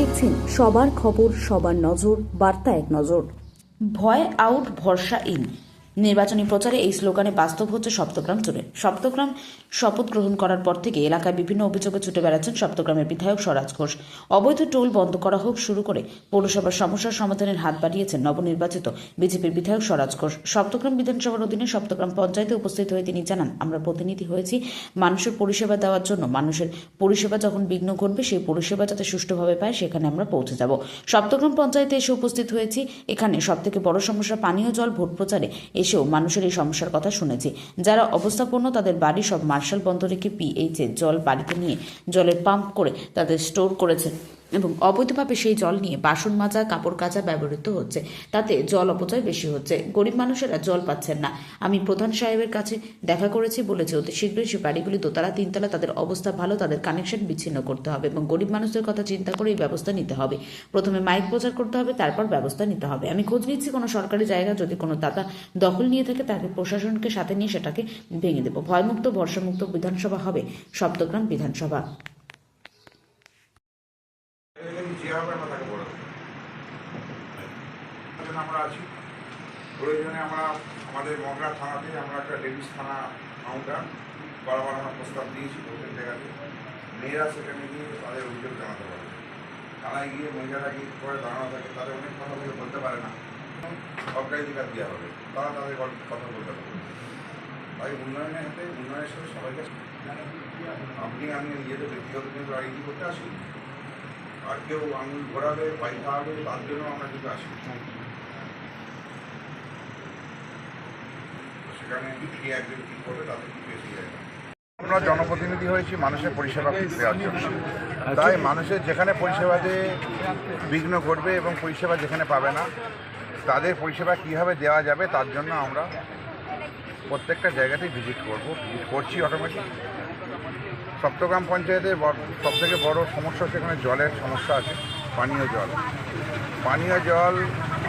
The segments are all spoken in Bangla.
দেখছেন সবার খবর, সবার নজর, বার্তা এক নজর। ভয় আউট, ভরসা ইন। নির্বাচনী প্রচারে এই স্লোগানে বাস্তব হচ্ছে সপ্তগ্রাম জুড়ে। সপ্তগ্রাম শপথ গ্রহণ করার পর থেকে এলাকায় বিভিন্ন অভিযোগে ছুটে বেড়াচ্ছেন সপ্তগ্রামের বিধায়ক স্বরাজ ঘোষ। অবৈধ টোল বন্ধ করা হোক শুরু করে পৌরসভার সমস্যার সমাধানের হাত বাড়িয়েছেন নবনির্বাচিত বিজেপির বিধায়ক স্বরাজ ঘোষ। সপ্তগ্রাম বিধানসভার অধীনে সপ্তগ্রাম পঞ্চায়েতে উপস্থিত হয়ে তিনি জানান, আমরা প্রতিনিধি হয়েছি মানুষের পরিষেবা দেওয়ার জন্য। মানুষের পরিষেবা যখন বিঘ্ন ঘটবে, সেই পরিষেবা যাতে সুষ্ঠুভাবে পায় সেখানে আমরা পৌঁছে যাব। সপ্তগ্রাম পঞ্চায়েতে এসে উপস্থিত হয়েছি। এখানে সবথেকে বড় সমস্যা পানীয় জল। ভোট প্রচারে এসেও মানুষের এই সমস্যার কথা শুনেছি। যারা অবস্থাপন্ন তাদের বাড়ি সব মার্শাল বন্ধ রেখে পিএইচের জল বাড়িতে নিয়ে জলের পাম্প করে তাদের স্টোর করেছে এবং অবৈধভাবে সেই জল নিয়ে বাসন মাজা, কাপড় কাচা ব্যবহৃত হচ্ছে। তাতে জল অপচয় বেশি হচ্ছে। গরিব মানুষেরা জল পাচ্ছেন না। আমি প্রধান সাহেবের কাছে দেখা করেছি, বলেছে অতি শীঘ্রই সে বাড়িগুলি দোতলা, তিনতলা, তাদের অবস্থা ভালো, তাদের কানেকশন বিচ্ছিন্ন করতে হবে এবং গরিব মানুষদের কথা চিন্তা করে এই ব্যবস্থা নিতে হবে। প্রথমে মাইক প্রচার করতে হবে, তারপর ব্যবস্থা নিতে হবে। আমি খোঁজ নিচ্ছি কোনো সরকারি জায়গা যদি কোনো দাতা দখল নিয়ে থাকে তাকে প্রশাসনকে সাথে নিয়ে সেটাকে ভেঙে দেব। ভয়মুক্ত, ভরসামুক্ত বিধানসভা হবে সপ্তগ্রাম বিধানসভা। আমরা আছি প্রয়োজনে আমরা আমাদের মগরা থানাতে আমরা একটা লেডিস থানা কাউন্টার বাড়ানোর প্রস্তাব দিয়েছি। প্রত্যেক জায়গাতে মেয়েরা সেখানে গিয়ে তাদের অভিযোগ জানাতে পারে। থানায় গিয়ে মহিলারা গিয়ে করে দাঁড়ানো থাকে, তাদের অনেক কথা বলতে পারে না, অগ্রাধিকার দেওয়া হবে, তারা তাদের কথা বলতে পারে। তাই উন্নয়নের হাতে উন্নয়নের সাথে সবাইকে আমি নিজেদের ব্যক্তিগত কিন্তু রাজনীতি করতে আসি, আর কেউ আঙুল ঘোরাবে, পাই খাওয়াবে, তার জন্য আমরা কিন্তু আসি। সেখানে কি একজন কী করবে তাদের কি বেশি যায় না। আমরা জনপ্রতিনিধি হয়েছি মানুষের পরিষেবা দেওয়ার জন্য। তাই মানুষের যেখানে পরিষেবাতে বিঘ্ন ঘটবে এবং পরিষেবা যেখানে পাবে না, তাদের পরিষেবা কীভাবে দেওয়া যাবে তার জন্য আমরা প্রত্যেকটা জায়গাতেই ভিজিট করছি অটোমেটিক। সপ্তগ্রাম পঞ্চায়েতের সবথেকে বড় সমস্যা সেখানে জলের সমস্যা আছে, পানীয় জল। পানীয় জল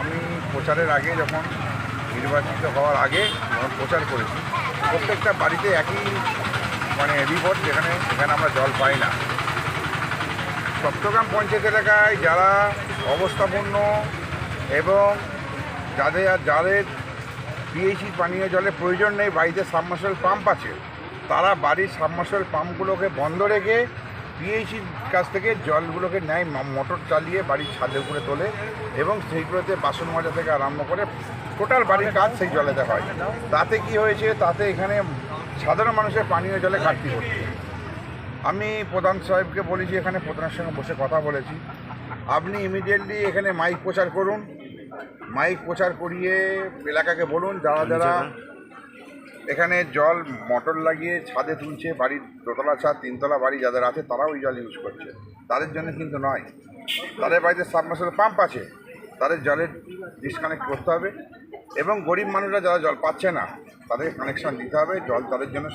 আমি প্রচারের আগে, যখন নির্বাচিত হওয়ার আগে যখন প্রচার করেছি, প্রত্যেকটা বাড়িতে একই রিপোর্ট, এখানে আমরা জল পাই না। সপ্তগ্রাম পঞ্চায়েত এলাকায় যারা অবস্থাপন্ন এবং যাদের পিএইচি পানীয় জলের প্রয়োজন নেই, বাড়িতে সাবমার্সিবল পাম্প আছে, তারা বাড়ির সাবমার্সিবল পাম্পগুলোকে বন্ধ রেখে পিএইচির কাছ থেকে জলগুলোকে নেয়, মোটর চালিয়ে বাড়ির ছাদের উপরে তোলে এবং সেইগুলোতে বাসন মাজা থেকে আরম্ভ করে টোটাল বাড়ির কাজ সেই জলেতে হয়। তাতে কি হয়েছে, তাতে এখানে সাধারণ মানুষের পানীয় জলে ঘাটতি হচ্ছে। আমি প্রধান সাহেবকে বলেছি, এখানে প্রধানের সঙ্গে বসে কথা বলেছি, আপনি ইমিডিয়েটলি এখানে মাইক প্রচার করুন। মাইক প্রচার করিয়ে এলাকাকে বলুন, যারা যারা এখানে জল মোটর লাগিয়ে ছাদে তুলছে, বাড়ির দোতলা ছাদ, তিনতলা বাড়ি যাদের আছে, তারাও ওই জল ইউজ করছে, তাদের জন্য কিন্তু নয়। তাদের বাড়িতে সাবমার্সিবল পাম্প আছে, তাদের জলের ডিসকানেক্ট করতে হবে এবং গরিব মানুষরা যারা জল পাচ্ছে না তাদেরকে কানেকশান দিতে হবে। জল তাদের জন্য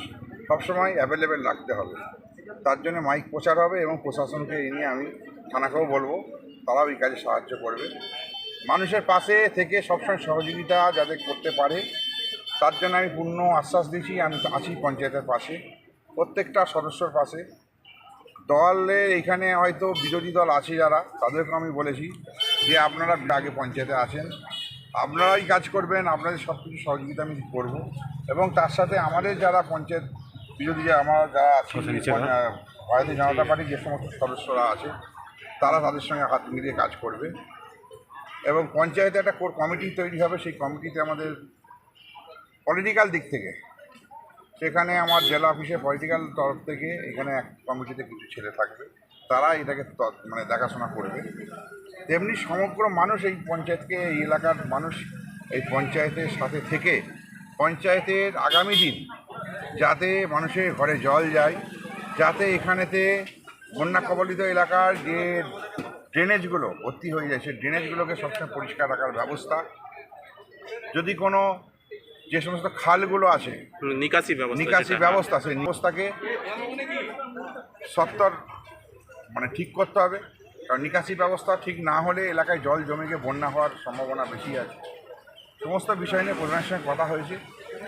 সবসময় অ্যাভেলেবেল রাখতে হবে। তার জন্য মাইক প্রচার হবে এবং প্রশাসনকে এই নিয়ে আমি থানাকেও বলবো, তারাও এই কাজে সাহায্য করবে। মানুষের পাশে থেকে সবসময় সহযোগিতা যাদের করতে পারে তার জন্য আমি পূর্ণ আশ্বাস দিচ্ছি। আমি আছি পঞ্চায়েতের পাশে, প্রত্যেকটা সদস্যর পাশে। দলে এখানে হয়তো বিরোধী দল আছে যারা, তাদেরকে আমি বলেছি যে আপনারা আগে পঞ্চায়েতে আছেন, আপনারাই কাজ করবেন, আপনাদের সব কিছু সহযোগিতা আমি করবো এবং তার সাথে আমাদের যারা পঞ্চায়েত বিরোধী আমরা যারা আছি, ভারতীয় জনতা পার্টির যে সমস্ত সদস্যরা আছে, তারা তাদের সঙ্গে হাত মিলিয়ে কাজ করবে এবং পঞ্চায়েতে একটা কোর কমিটি তৈরি হবে। সেই কমিটিতে আমাদের পলিটিক্যাল দিক থেকে, সেখানে আমার জেলা অফিসে পলিটিক্যাল তরফ থেকে এখানে এক কমিটিতে কিছু ছেলে থাকবে, তারা এটাকে দেখাশোনা করবে। তেমনি সমগ্র মানুষ এই পঞ্চায়েতকে, এই এলাকার মানুষ এই পঞ্চায়েতের সাথে থেকে পঞ্চায়েতের আগামী দিন যাতে মানুষের ঘরে জল যায়, যাতে এখানেতে বন্যা কবলিত এলাকার যে ড্রেনেজগুলো ভর্তি হয়ে যায়, সেই ড্রেনেজগুলোকে সবসময় পরিষ্কার রাখার ব্যবস্থা। যদি কোনো যে সমস্ত খালগুলো আছে, নিকাশি ব্যবস্থা, সেই ব্যবস্থাকে ঠিক করতে হবে। কারণ নিকাশি ব্যবস্থা ঠিক না হলে এলাকায় জল জমে গিয়ে বন্যা হওয়ার সম্ভাবনা বেশি আছে। সমস্ত বিষয় নিয়ে প্রধানের সঙ্গে কথা হয়েছে।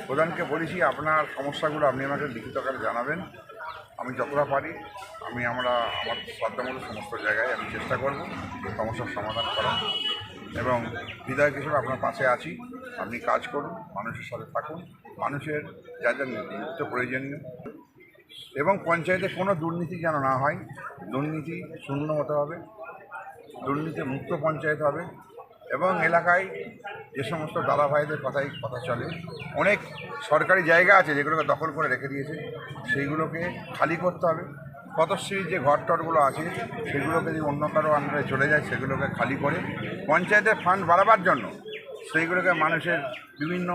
প্রধানকে বলেছি আপনার সমস্যাগুলো আপনি আমাকে লিখিত আকারে জানাবেন আমি যতটা পারি আমরা আমার সাধ্যমতো সমস্ত জায়গায় আমি চেষ্টা করব সমস্যার সমাধান করার, এবং বিধায়ক হিসেবে আপনার পাশে আছি। আপনি কাজ করুন, মানুষের সাথে থাকুন, মানুষের যা যা নিত্য প্রয়োজনীয়, এবং পঞ্চায়েতে কোনো দুর্নীতি যেন না হয়, দুর্নীতি শূন্য হতে হবে, দুর্নীতি মুক্ত পঞ্চায়েত হবে, এবং এলাকায় যে সমস্ত দাদা ভাইদের কথা চলে, অনেক সরকারি জায়গা আছে যেগুলোকে দখল করে রেখে দিয়েছে, সেইগুলোকে খালি করতে হবে। পথশ্রীর যে ঘরটরগুলো আছে সেগুলোকে যদি অন্য কারো আন্ডারে চলে যায় সেগুলোকে খালি করে পঞ্চায়েতের ফান্ড বাড়াবার জন্য সেইগুলোকে মানুষের বিভিন্ন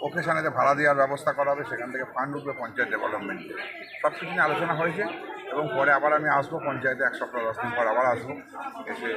ওকেশানেতে ভাড়া দেওয়ার ব্যবস্থা করা হবে, সেখান থেকে ফান্ড উঠবে পঞ্চায়েত ডেভেলপমেন্টে। সব কিছু নিয়ে আলোচনা হয়েছে, এবং পরে আবার আমি আসবো পঞ্চায়েতে 1 সপ্তাহ 10 দিন পর আবার আসবো, এসে